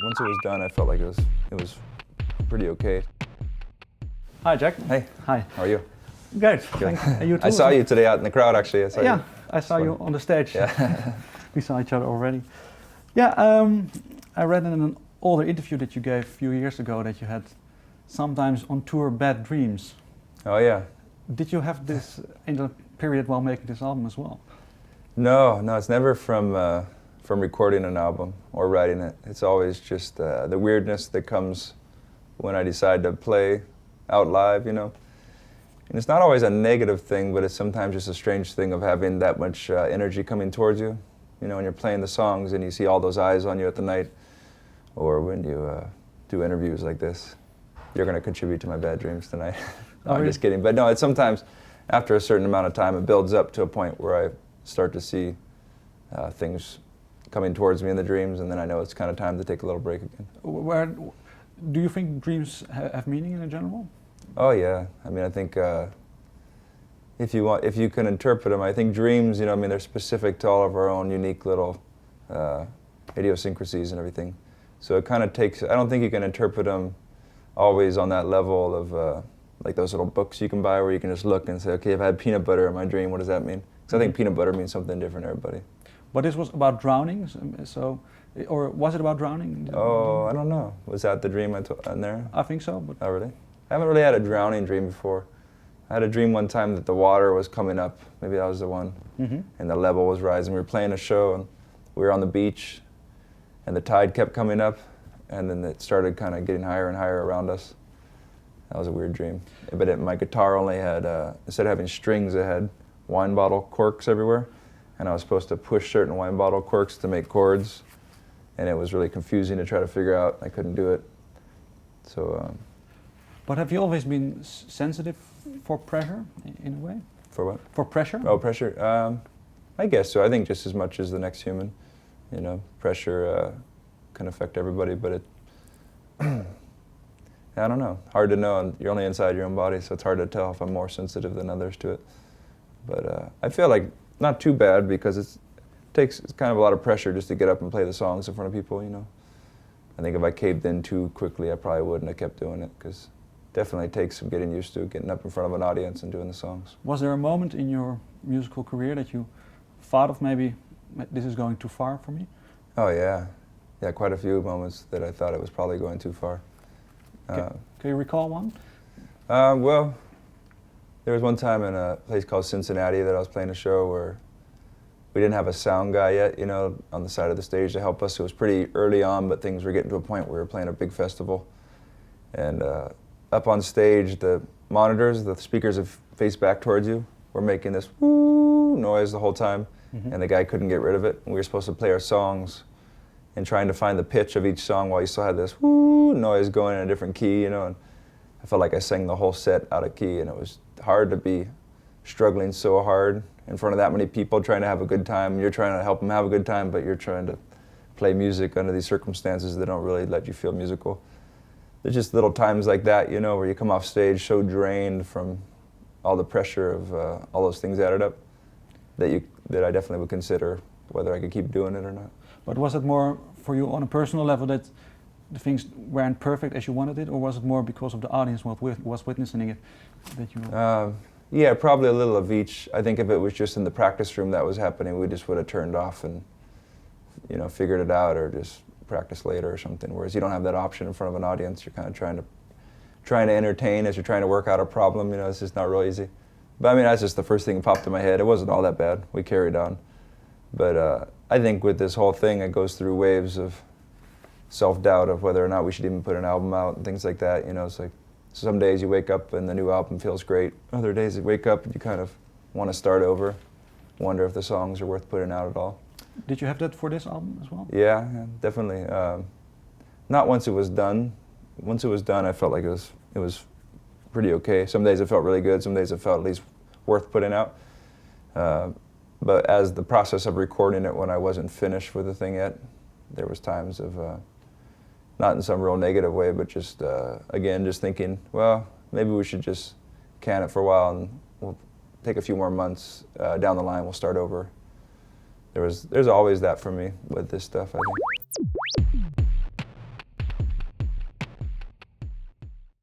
Once it was done, I felt like it was pretty okay. Hi, Jack. Hey. Hi. How are you? Good. Thanks. And you too? I saw you today out in the crowd, actually. I saw you on the stage. Yeah. We saw each other already. Yeah, I read in an older interview that you gave a few years ago that you had sometimes on tour bad dreams. Oh, yeah. Did you have this in the period while making this album as well? No, it's never from recording an album or writing it. It's always just the weirdness that comes when I decide to play out live, you know. And it's not always a negative thing, but it's sometimes just a strange thing of having that much energy coming towards you. You know, when you're playing the songs and you see all those eyes on you at the night, or when you do interviews like this. You're going to contribute to my bad dreams tonight. No, I'm just kidding. But no, it's sometimes, after a certain amount of time, it builds up to a point where I start to see things coming towards me in the dreams, and then I know it's kind of time to take a little break again. Where, do you think dreams have meaning in general? Oh yeah, I mean I think if you can interpret them, I think dreams, you know, I mean they're specific to all of our own unique little idiosyncrasies and everything. So it kind of takes, I don't think you can interpret them always on that level of like those little books you can buy where you can just look and say, okay, if I had peanut butter in my dream, what does that mean? Because I think peanut butter means something different to everybody. But this was about drowning, so, or was it about drowning? Oh, I don't know. Was that the dream in there? I think so. But oh, really? I haven't really had a drowning dream before. I had a dream one time that the water was coming up. Maybe that was the one. And the level was rising. We were playing a show and we were on the beach and the tide kept coming up and then it started kind of getting higher and higher around us. That was a weird dream. But my guitar only had, instead of having strings, it had wine bottle corks everywhere. And I was supposed to push certain wine bottle corks to make chords. And it was really confusing to try to figure out. I couldn't do it. So. But have you always been sensitive for pressure, in a way? For what? For pressure? Oh, pressure. I guess so. I think just as much as the next human. You know, pressure can affect everybody, but it, I don't know. Hard to know, and you're only inside your own body, so it's hard to tell if I'm more sensitive than others to it. But I feel like not too bad because it's kind of a lot of pressure just to get up and play the songs in front of people, you know. I think if I caved in too quickly, I probably wouldn't have kept doing it because it definitely takes some getting used to getting up in front of an audience and doing the songs. Was there a moment in your musical career that you thought of maybe this is going too far for me? Oh yeah. Yeah, quite a few moments that I thought it was probably going too far. Can you recall one? Well, there was one time in a place called Cincinnati that I was playing a show where we didn't have a sound guy yet, you know, on the side of the stage to help us. It was pretty early on, but things were getting to a point where we were playing a big festival. And up on stage, the monitors, the speakers have faced back towards you, were making this woo noise the whole time, and the guy couldn't get rid of it. And we were supposed to play our songs and trying to find the pitch of each song while you still had this woo noise going in a different key, you know. And I felt like I sang the whole set out of key, and it was hard to be struggling so hard in front of that many people trying to have a good time. You're trying to help them have a good time, but you're trying to play music under these circumstances that don't really let you feel musical. There's just little times like that, you know, where you come off stage so drained from all the pressure of all those things added up that I definitely would consider whether I could keep doing it or not. But was it more for you on a personal level that the things weren't perfect as you wanted it, or was it more because of the audience was witnessing it that you? Yeah, probably a little of each. I think if it was just in the practice room that was happening, we just would have turned off and, you know, figured it out or just practice later or something. Whereas you don't have that option in front of an audience. You're kind of trying to entertain as you're trying to work out a problem. You know, it's just not real easy. But I mean, that's just the first thing that popped in my head. It wasn't all that bad. We carried on. But I think with this whole thing, it goes through waves of self-doubt of whether or not we should even put an album out and things like that. You know, it's like some days you wake up and the new album feels great. Other days you wake up and you kind of want to start over, wonder if the songs are worth putting out at all. Did you have that for this album as well? Yeah, definitely. Not once it was done. Once it was done, I felt like it was pretty okay. Some days it felt really good. Some days it felt at least worth putting out. But as the process of recording it, when I wasn't finished with the thing yet, there was times of, not in some real negative way, but just, again, just thinking, well, maybe we should just can it for a while and we'll take a few more months down the line, we'll start over. There's always that for me with this stuff, I think.